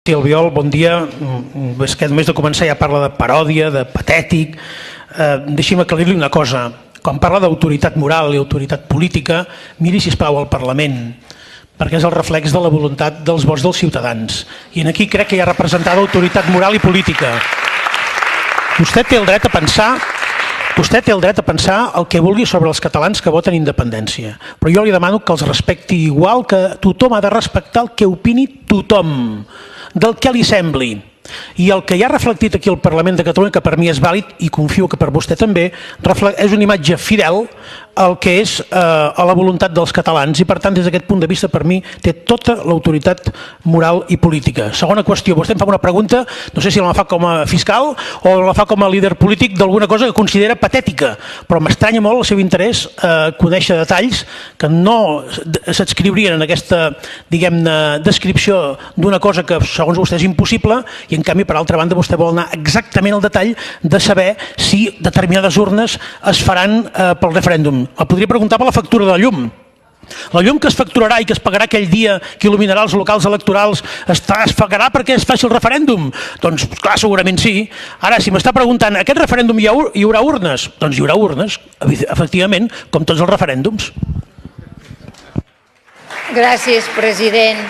Sí, Albiol, bon dia. És que només de començar ja parla de paròdia, de patètic. Deixi'm aclarir-li una cosa. Quan parla d'autoritat moral i autoritat política, miri, sisplau, al Parlament, perquè és el reflex de la voluntat dels vots dels ciutadans. I aquí crec que hi ha representada autoritat moral i política. Vostè té el dret a pensar el que vulgui sobre els catalans que voten independència, però jo li demano que els respecti igual que tothom ha de respectar el que opini tothom, del que li sembli. I el que hi ha reflectit aquí al Parlament de Catalunya, que per mi és vàlid i confio que per vostè també, és una imatge fidel al que és a la voluntat dels catalans i per tant des d'aquest punt de vista per mi té tota l'autoritat moral i política. Segona qüestió, vostè em fa una pregunta, no sé si la fa com a fiscal o la fa com a líder polític d'alguna cosa que considera patètica, però m'estranya molt el seu interès a conèixer detalls que no s'adscriurien en aquesta, diguem-ne, descripció d'una cosa que segons vostè és impossible i en canvi per altra banda vostè vol anar exactament al detall de saber si determinades urnes es faran pel referèndum. El podria preguntar per la factura de la llum. La llum que es facturarà i que es pagarà aquell dia que il·luminarà els locals electorals es pagarà perquè es faci el referèndum? Doncs clar, segurament sí. Ara, si m'està preguntant, a aquest referèndum hi haurà urnes? Doncs hi haurà urnes, efectivament, com tots els referèndums. Gràcies, president.